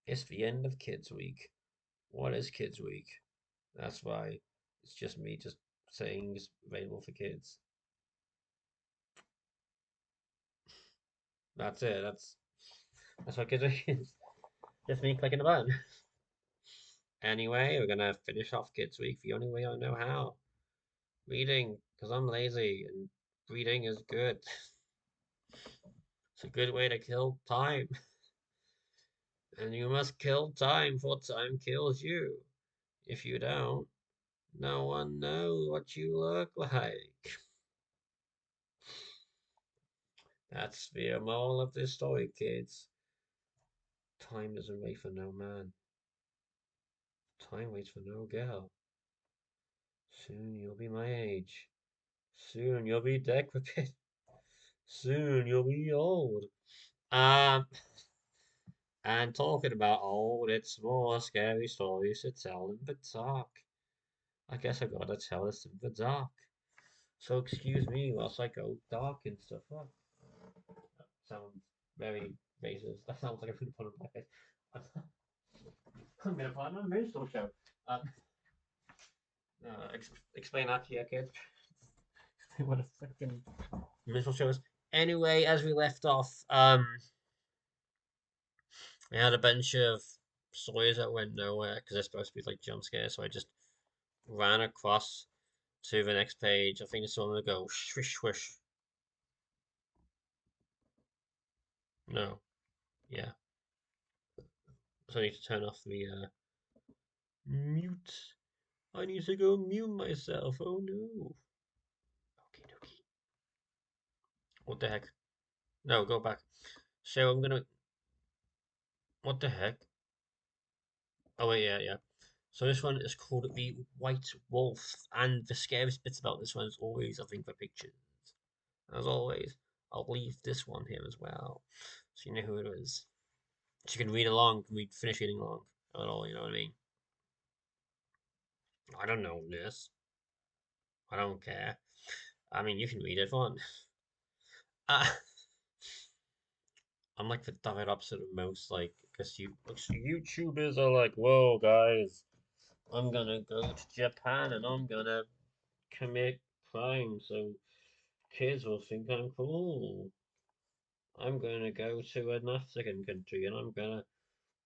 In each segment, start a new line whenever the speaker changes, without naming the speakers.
It's the end of Kids Week. What is Kids Week? That's why it's just me just saying it's available for kids. That's it. That's what Kids Week is. Just me clicking a button. Anyway, we're gonna finish off Kids Week the only way I know how. Reading, because I'm lazy and reading is good. It's a good way to kill time. And you must kill time, for time kills you. If you don't, no one knows what you look like. That's the moral of this story, kids. Time doesn't wait for no man. Time waits for no girl. Soon you'll be my age. Soon you'll be decrepit. Soon you'll be old. Um, and talking about old, it's more scary stories to tell in the dark. I guess I gotta tell this in the dark. So excuse me whilst I go dark and stuff. Oh, that sounds very racist. That sounds like I'm gonna put on my face. I'm gonna put on a minstrel show. Um, explain that to your kids. What a freaking minstrel show is. Anyway, as we left off, we had a bunch of stories that went nowhere because they're supposed to be like jump scares. So I just ran across to the next page. I think it's one to go swish swish. No, yeah. So I need to turn off the mute. I need to go mute myself. Oh no. Okay, okay. What the heck? No, go back. So I'm gonna. What the heck? Oh wait, yeah, yeah. So this one is called the White Wolf, and the scariest bits about this one is always, I think, the pictures. As always, I'll leave this one here as well, so you know who it is. So you can read along, finish reading along at all. You know what I mean? I don't know this. I don't care. I mean, you can read it if you want. Uh, I'm like the direct opposite of most. Like, because YouTubers are like, whoa, guys, I'm gonna go to Japan and I'm gonna commit crime so kids will think I'm cool. I'm gonna go to an African country and I'm gonna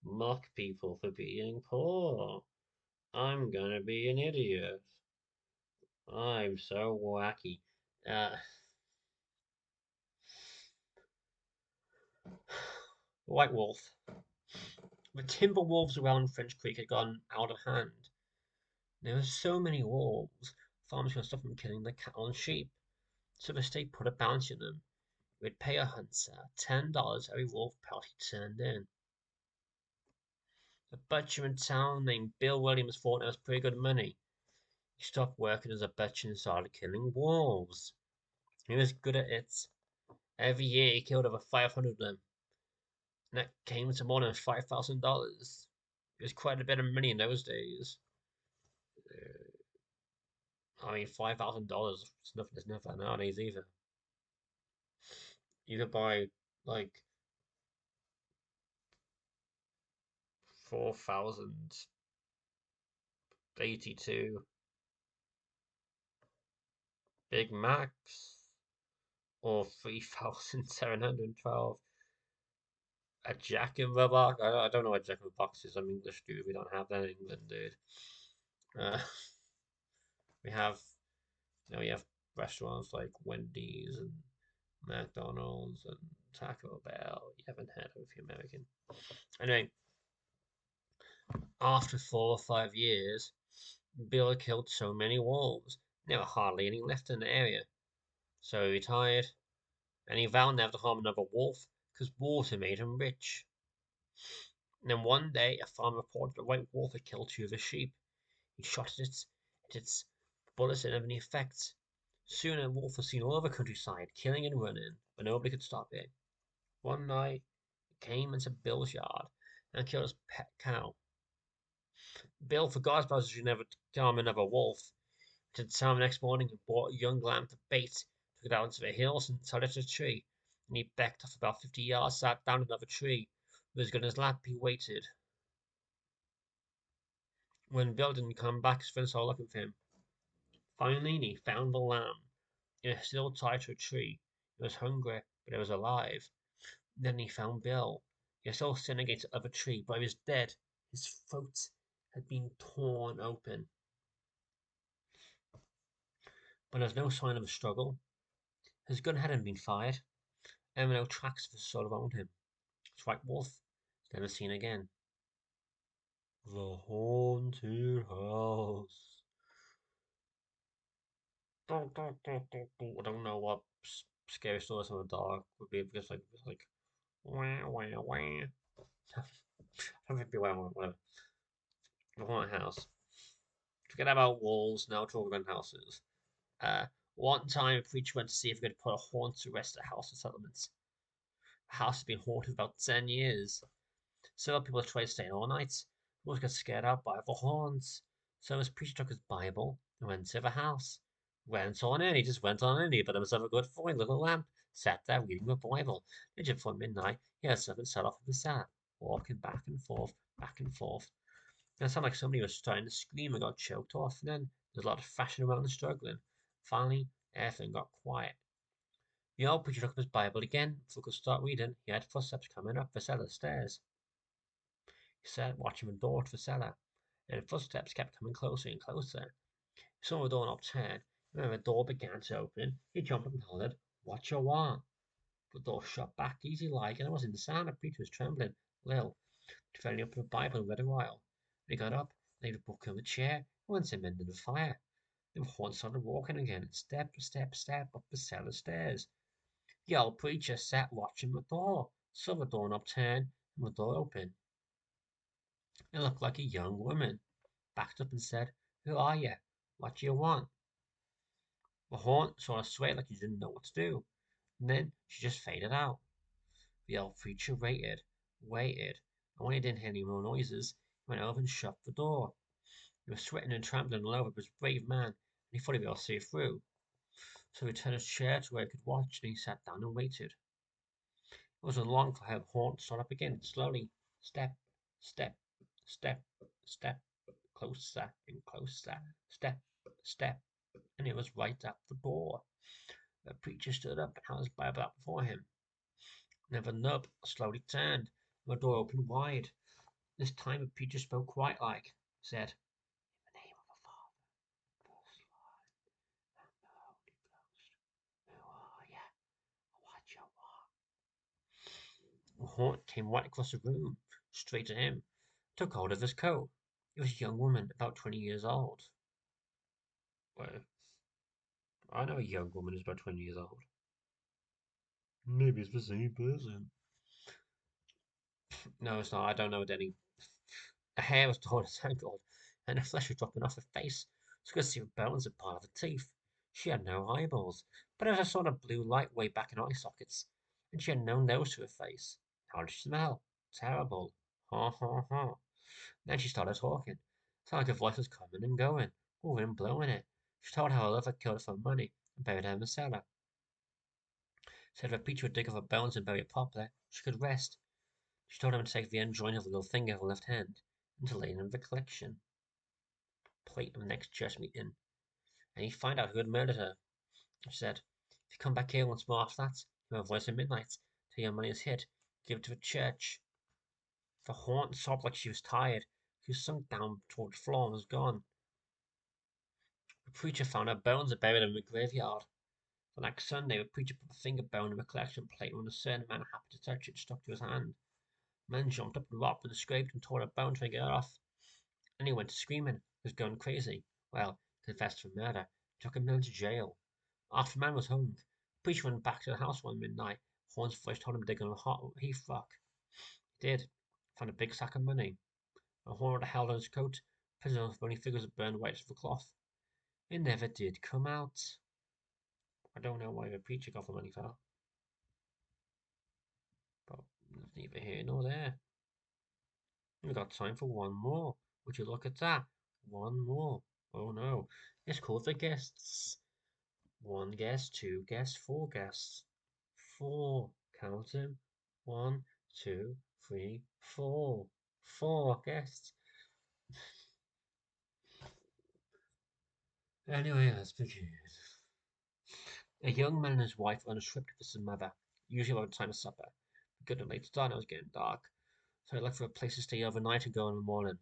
mock people for being poor. I'm gonna be an idiot. I'm so wacky. Uh, White Wolf. The timber wolves around French Creek had gone out of hand. There were so many wolves, farmers couldn't stop them killing their cattle and sheep. So the state put a bounty on them. It would pay a hunter $10 every wolf pelt he turned in. A butcher in town named Bill Williams thought it was pretty good money. He stopped working as a butcher and started killing wolves. He was good at it. Every year he killed over 500 of them. And that came to more than $5,000. It was quite a bit of money in those days. I mean, $5,000 is nothing. It's nothing nowadays either. You could buy like 4,082 Big Macs or 3,712 a Jack in the Box. I don't know what Jack in the Box is. I'm English, dude. We don't have that in England, dude. Uh, we have, we have restaurants like Wendy's and McDonald's and Taco Bell. You haven't heard of the American. Anyway, after 4 or 5 years, Bill had killed so many wolves, there were hardly any left in the area. So he retired, and he vowed never to harm another wolf, because water made him rich. And then one day, a farmer reported a white wolf had killed 2 of his sheep. He shot at it, and its bullets didn't have any effect. Soon a wolf was seen all over the countryside, killing and running, but nobody could stop it. One night, it came into Bill's yard and killed his pet cow. Bill forgot about his never harm another wolf. To the town the next morning and bought a young lamb for bait, took it out into the hills and tied it to a tree. And he backed off about 50 yards, sat down in another tree. With his gun in his lap, he waited. When Bill didn't come back, his friends started looking for him. Finally, he found the lamb. It was still tied to a tree. It was hungry, but it was alive. Then he found Bill. He was still sitting against the other tree, but he was dead. His throat had been torn open. But there was no sign of a struggle. His gun hadn't been fired, and there were no tracks of the soul around him. His white wolf was never seen again. The haunted house. I don't know what scary stories in the dark would be because like wah wah wah. I don't think it'd be whatever. The haunted house. Forget about walls. Now talk about houses. Uh, One time a preacher went to see if he could put a haunt to rest at house of settlements. The house had been haunted for about 10 years. Several people tried staying all night. Most got scared out by the haunts. So his preacher took his Bible and went to the house. Went on in, he just went on in. He put himself a good fine little lamp, sat there reading the Bible. And just before midnight, he heard something set off in the cellar, walking back and forth, back and forth. And it sounded like somebody was starting to scream and got choked off. And then there was a lot of thrashing around and struggling. Finally, everything got quiet. The old preacher took up his Bible again. Before he could start reading, he heard footsteps coming up the cellar stairs. He sat watching the door to the cellar, and the footsteps kept coming closer and closer. He saw the doorknob turn, and when the door began to open, he jumped up and hollered, "What you want?" The door shut back easy like, and there wasn't a sound. The preacher was trembling. Lil fell up the Bible and read a while. He got up, laid the book on the chair, and went to mending the fire. The horn started walking again, step, step, step up the cellar stairs. The old preacher sat watching the door, saw the doorknob turn, and the door open. It looked like a young woman. Backed up and said, "Who are you? What do you want?" The haunt sort of swayed like she didn't know what to do, and then she just faded out. The old preacher waited, and when he didn't hear any more noises, he went over and shut the door. He was sweating and trembling all over, but he was a brave man, and he thought he'd be able to see it through. So he turned his chair to where he could watch, and he sat down and waited. It wasn't long for her haunt to start up again, slowly, step, step, step, step, closer and closer, step, step, and it was right at the door. The preacher stood up and held his Bible out before him. Then the knob slowly turned, and the door opened wide. This time the preacher spoke quite like, said, "In the name of the Father, the Son, and the Holy Ghost, who are you? What you want?" The haunt came right across the room, straight to him, took hold of his coat. It was a young woman, about 20 years old. Well, I know a young woman who's about 20 years old. Maybe it's the same person. No, it's not. I don't know any. Her hair was torn and tangled, and her flesh was dropping off her face. She could see the bones and part of her teeth. She had no eyeballs, but there was a sort of blue light way back in her eye sockets, and she had no nose to her face. How did she smell? Terrible. Ha ha ha. Then she started talking. It sounded like her voice was coming and going, moving and blowing it. She told how her lover killed her for money and buried her in the cellar. Said if a preacher would dig up her bones and bury it properly, she could rest. She told him to take the end joint of the little finger of her left hand and to lay it in the collection plate of the next church meeting, and he'd find out who had murdered her. She said, "If you come back here once more after that, you have a voice at midnight, till your money is hid, give it to the church." The haunt sobbed like she was tired. She sunk down toward the floor and was gone. The preacher found her bones are buried in the graveyard. The next Sunday, the preacher put the finger bone in the collection plate when a certain man happened to touch it, stuck to his hand. The man jumped up and robbed and scraped and tore the bone trying to get it off. And he went to screaming. He was going crazy. Well, he confessed for murder. Took him down to jail. After the man was hung, the preacher went back to the house one midnight. Horn's voice told him to dig on a hot heath rock. He did. Found a big sack of money. A horn had held on his coat. Prisoners with only figures of burned white as the cloth. It never did come out. I don't know why the preacher got the money for that. But neither here nor there. We've got time for one more. Would you look at that? One more. Oh no. It's called the guests. One guest, two guests, four guests. Four. Count them. One, two, three, four. Four guests. Anyway, let's begin. A young man and his wife on a trip to visit his mother, usually about the time of supper. Good and late start, it was getting dark, so they looked for a place to stay overnight and go in the morning.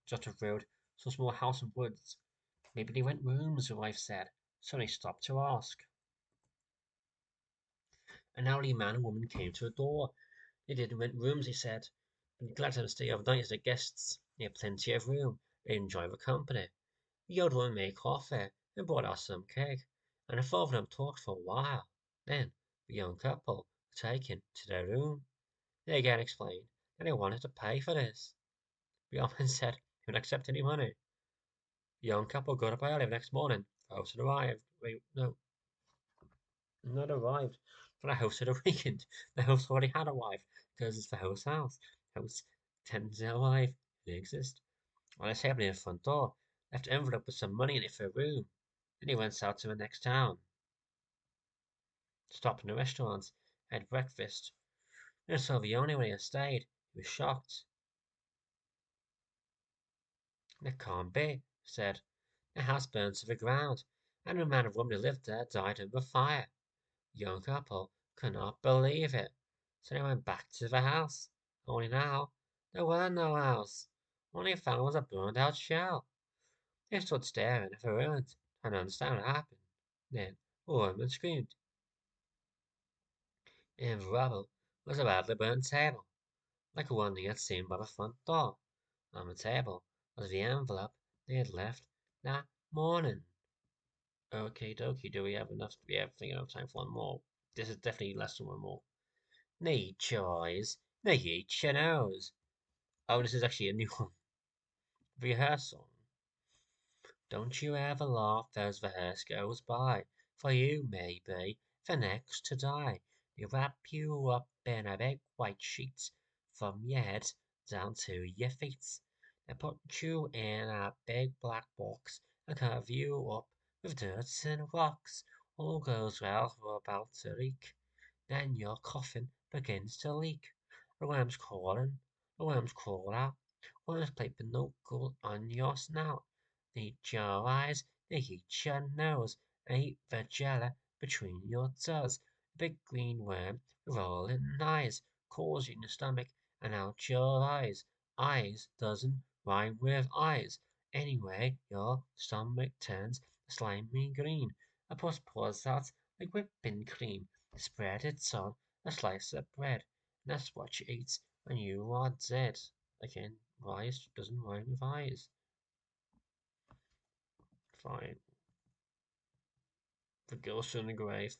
Just off the road, saw a small house in woods. Maybe they rent rooms, the wife said, so they stopped to ask. An elderly man and woman came to the door. They didn't rent rooms, he said, but they'd glad to stay overnight as their guests. They had plenty of room. They enjoyed the company. The old woman made coffee and brought out some cake, and the four of them talked for a while. Then the young couple were taken to their room. They again explained that they wanted to pay for this. The old man said he would accept any money. The young couple got up early the next morning. The host had arrived. Wait, no, not arrived. For the host had awakened. The host already had arrived because it's the host's house. Host tends to arrive. They exist. While I sat near the front door, left an envelope with some money in it for a room. Then he went out to the next town, stopped in a restaurant, had breakfast. Then saw the only way I stayed. He was shocked. It can't be, he said. The house burned to the ground, and the man and woman who lived there died in the fire. The young couple could not believe it, so they went back to the house. Only now, there were no house. All they found was a burned out shell. They stood staring at the ruins, trying to understand what happened. Then a woman screamed. In the rubble was a badly burned table, like the one they had seen by the front door. On the table was the envelope they had left that morning. Okay, dokie, do we have enough? We have enough time for one more. This is definitely less than one more. Need choice. Need your nose. Oh, this is actually a new one. Rehearsal. Don't you ever laugh as the hearse goes by, for you may be the next to die. They wrap you up in a big white sheet from your head down to your feet. They put you in a big black box and cover you up with dirt and rocks. All goes well for about a week. Then your coffin begins to leak. The worms crawl in, the worms crawl out. Worms play pinochle on your snout. They eat your eyes, they eat your nose, they eat the jelly between your toes. A big green worm with rolling eyes crawls in your stomach and out your eyes. Eyes doesn't rhyme with eyes. Anyway, your stomach turns slimy green. A puss pours out like whipping cream. Spread it on a slice of bread. And that's what you eat when you are dead. Again, rice doesn't rhyme with eyes. Fine. The ghost in the grave.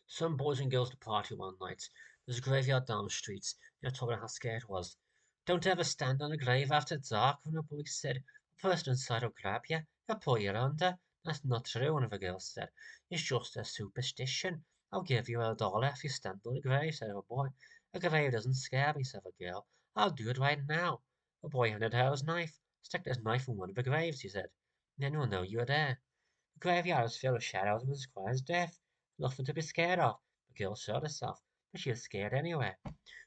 Some boys and girls at a party one night. There's a graveyard down the street. They were talking how scared it was. Don't ever stand on a grave after dark, one of the boys said. The person inside will grab you. He'll pull you under. That's not true, one of the girls said. It's just a superstition. I'll give you $1 if you stand on a grave, said a boy. A grave doesn't scare me, said the girl. I'll do it right now. The boy handed her his knife. Stick this knife in one of the graves, he said. Then we'll know you were there. The graveyard was filled with shadows and was quiet as death. Nothing to be scared of. The girl showed herself, but she was scared anyway.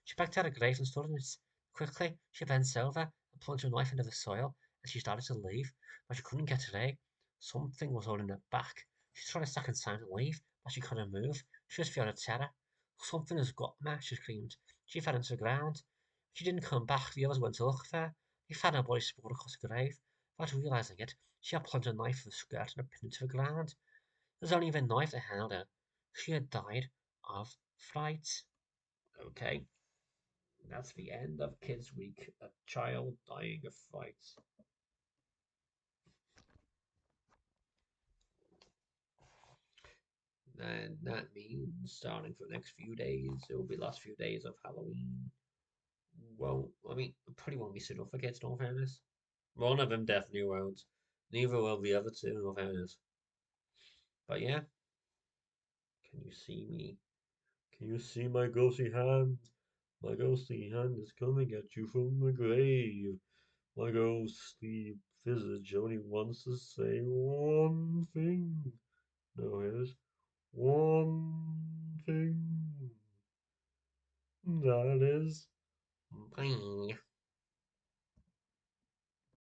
She backed out of the grave and stood in it. Quickly, she bent over and plunged her knife into the soil, and she started to leave, but she couldn't get away. Something was holding her back. She tried a second time to leave, but she couldn't move. She was filled with terror. Something has got me, she screamed. She fell into the ground. She didn't come back. The others went to look for her. They found her body sprawled across the grave. Without realizing it, she had plunged a knife through the skirt and pinned to the ground. It was only the knife that held her. She had died of fright. Okay, that's the end of Kids Week. A child dying of fright. And that means starting for the next few days, it will be the last few days of Halloween. Well, I mean, it probably won't be soon enough for kids, in all fairness. One of them definitely won't. Neither will the other two, in all fairness. But yeah, can you see me? Can you see my ghostly hand? My ghostly hand is coming at you from the grave. My ghostly visage only wants to say one thing. No, here's one thing. That is bye.